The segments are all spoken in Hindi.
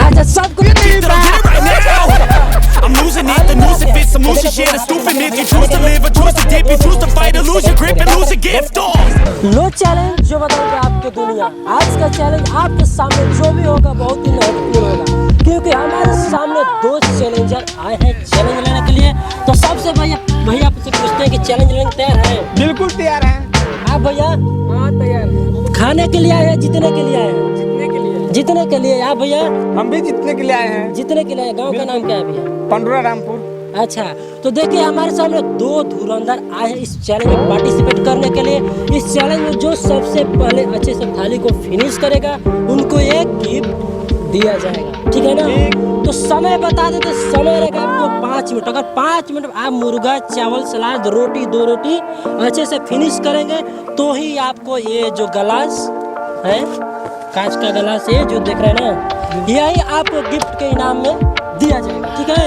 अच्छा सब कुछ I'm losing it, the noose it fits, I'm losing shit, it's stupid myth. You choose to live or choose to dip, you choose to fight or lose your grip and lose a gift. Low challenge जो बताओगे आपके दुनिया। आज का चैलेंज आपके सामने जो भी होगा बहुत ही महत्वपूर्ण होगा, क्योंकि हमारे सामने दो चैलेंजर आए हैं चैलेंज लेने के लिए। तो सबसे भैया आपसे पूछते हैं कि चैलेंज लेने तैयार हैं? बिल्कुल तैयार हैं। आप भैया? हाँ तैयार। खाने के लिए आए हैं, जीतने के लिए आए हैं? जीतने के लिए। आप भैया? हम भी जीतने के लिए आए हैं। जीतने के लिए। गांव का नाम क्या है भैया? पंडोरा रामपुर। अच्छा, तो देखिए हमारे सामने दो धुरंधर आए हैं इस चैलेंज में पार्टिसिपेट करने के लिए। इस चैलेंज में जो सबसे पहले अच्छे से थाली को फिनिश करेगा उनको एक गिफ्ट दिया जाएगा, ठीक है ना? तो समय बता देते, समय रहेगा आपको 5 मिनट। अगर 5 मिनट आप मुर्गा, चावल, सलाद, रोटी, 2 रोटी अच्छे से फिनिश करेंगे तो ही आपको ये जो गिलास है, कांच का गिलास ये जो देख रहे हैं ना, यही आपको गिफ्ट के इनाम में दिया जाएगा, ठीक है?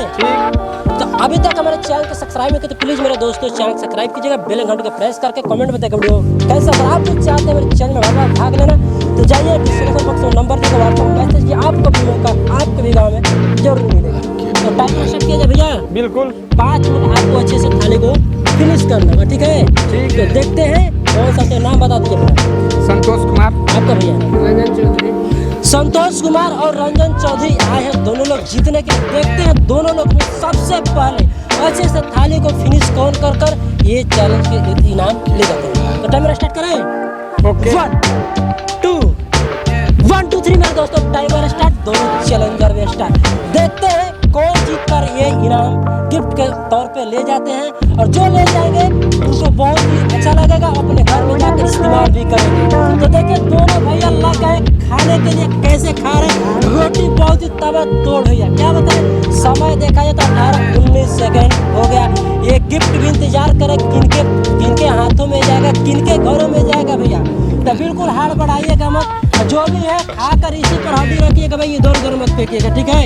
तो अभी तक हमारे चैनल को सब्सक्राइब नहीं किया तो प्लीज मेरे दोस्तों चैनल सब्सक्राइब कीजिएगा, बेल घंटे को प्रेस करके कमेंट में बताइए वीडियो कैसा। अगर आप लोग चाहते हैं मेरे चैनल में भाग लेना तो जाइए डिस्क्रिप्शन बॉक्स में नंबर देकर व्हाट्सएप मैसेज किया, आपको भी मौका आपके भी गाँव में जरूर मिलेगा। तो टाइम सेट किया जाए भैया। बिल्कुल 5 मिनट आपको अच्छे से थाली को फिनिश करना होगा, ठीक है? तो देखते हैं कौन सा नाम बता दीजिए भैया। संतोष कुमार। आपका भैया? रंजन चौधरी। संतोष कुमार और रंजन चौधरी आए हैं दोनों लोग जीतने के। देखते हैं दोनों लोग में सबसे पहले अच्छे से थाली को फिनिश कौन कर ये चैलेंज के इनाम ले जाते हैं। तो टाइमर स्टार्ट करें। ओके। 1 2 3 मेरे दोस्तों टाइमर स्टार्ट। दोनों चैलेंजर में स्टार्ट। देखते हैं कौन जीतकर ये इनाम गिफ्ट के तौर पे ले जाते हैं, और जो ले जाएंगे उनको बहुत ही अच्छा लगेगा, अपने घर में जाकर इस्तेमाल भी करेंगे। तो देखिए दोनों भैया लग गए खाने के लिए। कैसे खा रहे हैं? रोटी बहुत ही तवा तोड़ भैया। क्या बताएं, समय देखा जाए तो 18-19 सेकेंड हो गया। ये गिफ्ट भी इंतजार करें किनके हाथों में जाएगा, किनके घरों में जाएगा भैया। तो बिल्कुल हार बढ़ाइएगा मत, जो भी है खाकर इसी पर हड्डी रखिएगा भाई, इधर उधर मत फेंकिएगा, ठीक है?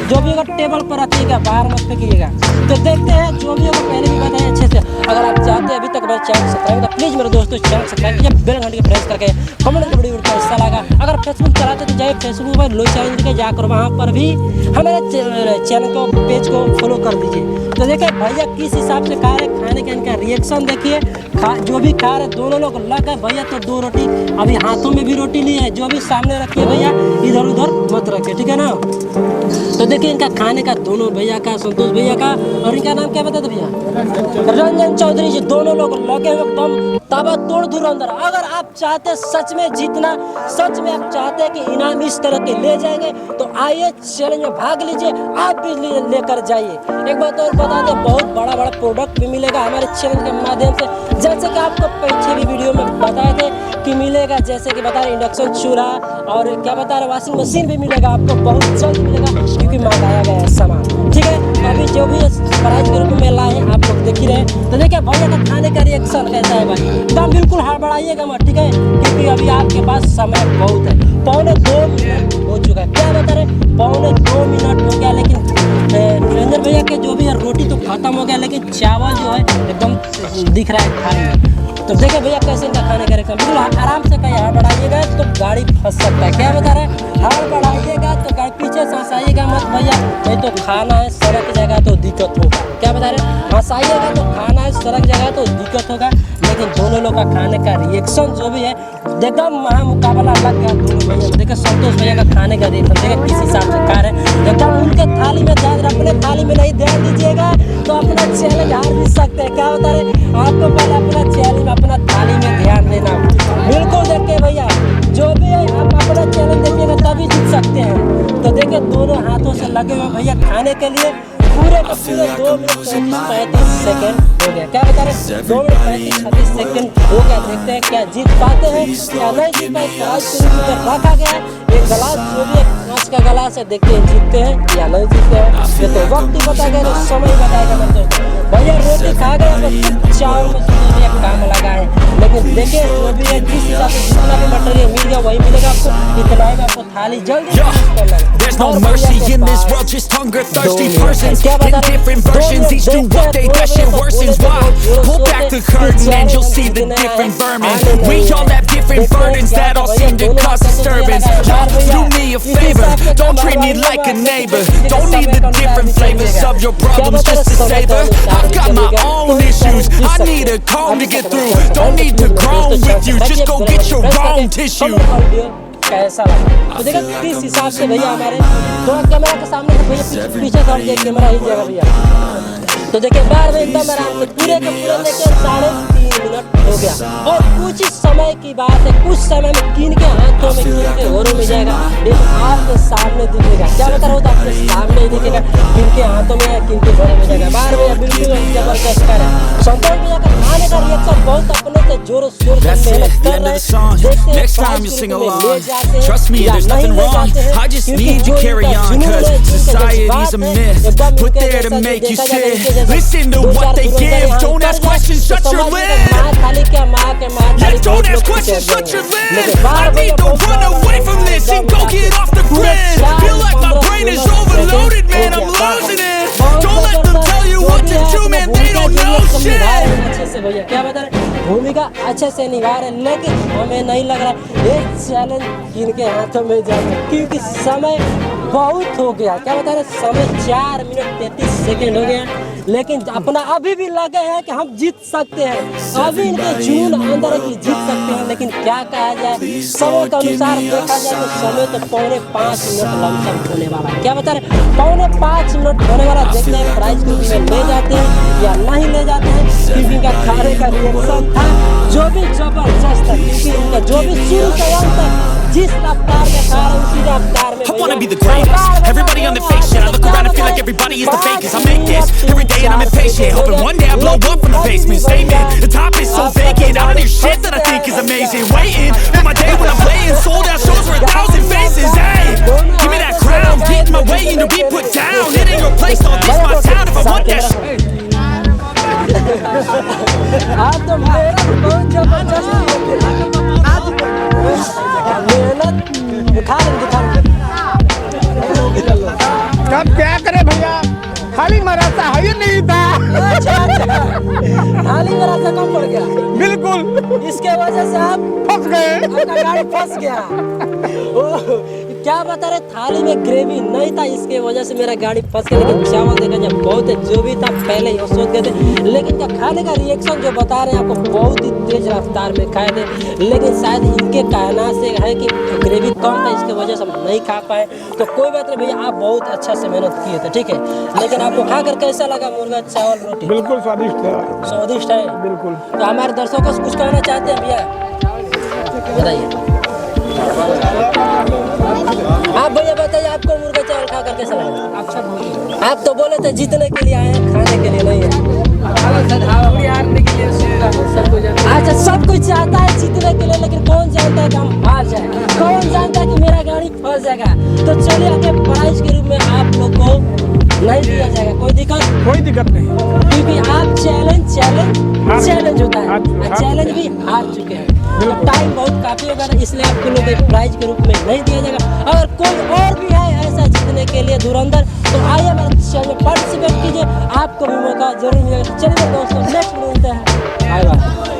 जो भी होगा टेबल पर रखिएगा, बाहर मत फेंकिएगा। तो देखते हैं जो भी होगा, पहले भी बताएं अच्छे से। अगर आप चाहते हैं अभी तक मेरे चैनल सब्सक्राइब तो प्लीज मेरे दोस्तों चैनल सब्सक्राइब कीजिए, बेल घंटे को प्रेस करके कमेंट में वीडियो का हिस्सा लगा। अगर फेसबुक चलाते तो जाइए फेसबुक पर लो चैनल के जाकर वहाँ पर भी हमारे चैनल को पेज को फॉलो कर दीजिए। तो देखिए भैया किस हिसाब से खा रहे, खाने का इनका रिएक्शन देखिए। जो भी खा रहे दोनों लोग लग गए भैया। तो 2 रोटी अभी हाथों में भी रोटी ली है, जो भी सामने रखिए भैया, इधर उधर मत रखिए, ठीक है ना? तो देखिए इनका खाने का दोनों भैया का, संतोष भैया का, और इनका नाम क्या बता दो भैया? रंजन चौधरी जी। दोनों लोग लगे हुए एकदम ताबा तोड़ धुरंधर। अगर आप चाहते सच में जीतना, सच में आप चाहते हैं कि इनाम इस तरह के ले जाएंगे तो आइए चैलेंज में भाग लीजिए, आप भी लेकर जाइए। एक बात और बता दें, बहुत बड़ा प्रोडक्ट भी मिलेगा हमारे चैनल के माध्यम से, जैसे कि आपको पीछे भी वीडियो में बताए थे कि मिलेगा। जैसे कि बता रहे इंडक्शन चूल्हा, और क्या बता रहे वॉशिंग मशीन भी मिलेगा आपको, बहुत जल्द मिलेगा क्योंकि मंगाया गया है सामान, ठीक है? अभी जो भी प्राइस के रूप में लाए हैं आप लोग देख ही रहे। तो देखिए भैया का खाने का रिएक्शन कैसा है भाई, एकदम बिल्कुल हड़बड़ाइएगा मत, ठीक है? क्योंकि अभी आपके पास समय बहुत है। 1.25 मिनट हो चुका है। क्या बता रहे, 1.25 मिनट हो गया, लेकिन निरंजन भैया के जो भी है रोटी तो खत्म हो गया, लेकिन चावल जो है एकदम दिख रहा है थाली में। तो देखिए भैया कैसे इनका खाने का रिएक्शन, बिल्कुल आराम से कहीं हाथ बढ़ाइएगा तो गाड़ी फंस सकता है। क्या बता रहे, हाथ बढ़ाइएगा तो गाड़ी पीछे से हंसाइएगा मत भैया, नहीं तो खाना है सड़क जगह तो दिक्कत होगा। क्या बता रहे, हंसाइएगा तो खाना है सड़क जगह तो दिक्कत होगा। लेकिन दोनों लोग का खाने का रिएक्शन जो भी है एकदम महामुकाबला लग गया दोनों भैया। देखिए संतोष भैया का खाने का रिएक्शन देखिए किस हिसाब से खा रहे हैं, एकदम उनके थाली में ध्यान, अपने थाली में नहीं ध्यान दीजिएगा तो अपना चैलेंज हार भी सकते हैं। क्या बता रहे, आपको पहले अपना चैलेंज अपना थाली में ध्यान देना। बिल्कुल देखिए भैया, जो भी है आप अपना चैलेंज देखिएगा तभी जीत सकते हैं। तो देखिए दोनों हाथों से लगे हुए भैया खाने के लिए। पूरे 2 मिनट 35 सेकेंड हो गया। क्या बता रहे, 2 मिनट 35 सेकेंड हो गया। देखते हैं क्या जीत पाते हैं या नहीं जीत पाते। रखा गया एक गिलास, जो भी कांच का गिलास है, देखते हैं जीतते हैं या नहीं जीतते हैं। ये तो वक्त ही बताएगा, तो समय बताएगा मेरे दोस्तों। भैया रोटी खा गए तो चावल में काम लगा है, लेकिन देखिए जो भी है जिस हिसाब से जितना भी मटेरियल मिल दिया वही मिलेगा आपको। इतना ही में आपको थाली जल्दी करना है। There's no और भैया mercy के in this pass world, just hunger, thirsty 2 minute है। persons क्या in बता रहे? different 2 versions, each do minute what they, that shit worsens. Why? Pull back the curtain and you'll see the different vermin. We all have different burdens that all seem to cause disturbance. Do me a favor, don't treat me like a neighbor. Don't need the different flavors of your problems just to savor. I've got my own issues, I need a comb to get through. Don't need to groan with you, just go get your own tissue. कैसा लगा तो देखा किस हिसाब से भैया हमारे थोड़ा कैमरा के सामने से भैया पीछे थोड़ा देख कैमरा ही जगह भैया तो देखिए बार में एकदम आराम से पूरे के पूरे देखिए 3.5 मिनट हो गया। और कुछ समय की बात है, कुछ समय में किन के हाथों में किन के होरों में जाएगा ये आपके सामने दिखेगा। क्या बता रहा हूँ, आपके सामने ही दिखेगा किन के हाथों में है किन के होरों में जाएगा। बार भैया बिल्कुल जबरदस्त कर है। संतोष भैया का खाने का रिएक्शन बहुत अपने से जोर शोर से That's it, मेहनत the कर end of रहे the song. हैं। Next time you sing along. Trust me, there's nothing wrong. I just need you carry on, cause society's a myth put there to make you sit. Listen to what they give, don't ask questions, shut your lid. Yeah, don't ask questions, shut your lid. I need to run away from this and go get off the grid. Feel like my brain is overloaded, man, I'm losing it. Don't let them tell you what to do, man, they don't know shit. अच्छे से भैया क्या बता रहे भूमिका अच्छे से निभा रहे, लेकिन हमें नहीं लग रहा ये चैलेंज इनके हाथों में जाएगा क्योंकि समय बहुत हो गया। क्या बता रहे समय 4 मिनट 33 सेकंड हो गया, लेकिन अपना अभी भी लगे हैं कि हम जीत सकते हैं। अभी इनके जुनून अंदर है कि जीत सकते हैं, लेकिन क्या कहा जाए समय के अनुसार देखा जाए तो समय तो 4.5 मिनट लमसम होने वाला है। क्या बता रहे 4.5 मिनट होने वाला, देखते हैं प्राइज ग्रुप में ले जाते हैं या नहीं ले जाते हैं। क्योंकि इनका खाने का रिएक्शन था जो भी जबरदस्त था, क्योंकि इनका जो भी शुरू से अंत तक जिस रफ्तार में खा रहे उसी रफ्तार में I wanna be the greatest. Everybody on the fake shit. I look around and feel like everybody is the fakest. I make this every day and I'm impatient, hoping one day I blow up from the basement. Statement, the top is so vacant. I don't hear shit that I think is amazing. Waiting for my day when I'm playing sold out shows for 1,000 faces. Hey, give me that crown, get in my way and to be put down. It ain't your place, don't diss my town if I want that shit. आप तो बहुत जबरदस्त मेहनत दिखा अब क्या करे भैया, खाली मरासा है ही नहीं था। थाली में रास्ता कम पड़ गया, बिल्कुल इसके वजह से आप फंस गए। आपका गाड़ी फंस गया। क्या बता रहे थाली में ग्रेवी नहीं था, इसके वजह से मेरा गाड़ी फंस गया। लेकिन चावल देखा जाए बहुत है, जो भी था पहले ही सोच गए थे। लेकिन क्या खाने का रिएक्शन जो बता रहे हैं आपको बहुत ही तेज रफ्तार में खाए थे, लेकिन शायद इनके कहना से है कि ग्रेवी कम था, इसके वजह से हम नहीं खा पाए। तो कोई बात नहीं भैया, आप बहुत अच्छा से मेहनत किए थे, ठीक है। लेकिन आपको खाकर कैसा लगा मुर्गा चावल रोटी? बिल्कुल स्वादिष्ट है, स्वादिष्ट है बिल्कुल। तो हमारे दर्शकों से कुछ कहना चाहते हैं भैया, बताइए। आप भैया बताइए आपको मुर्गा चावल खाकर कैसा लगा? अच्छा बहुत। आप तो बोले थे जीतने के लिए आए हैं, खाने के लिए नहीं है। अच्छा सब कुछ चाहता है जीतने के लिए, लेकिन कौन जानता है कि हम हार जाए, कौन जानता है कि मेरा गाड़ी फंस जाएगा। तो चलिए आगे प्राइज के रूप में आप लोग को नहीं दिया जाएगा, कोई दिक्कत नहीं, क्योंकि आप चैलेंज होता है, चैलेंज भी हार चुके हैं। तो टाइम बहुत काफी होगा, इसलिए आपको लोग प्राइज के रूप में नहीं दिया जाएगा। अगर कोई और भी है ऐसा जीतने के लिए धुरंधर, तो आइए हमारे चैनल में पार्टिसिपेट कीजिए, आपको भी मौका जरूर मिलेगा। चलिए दोस्तों नेक्स्ट मिलते हैं, बाय बाय।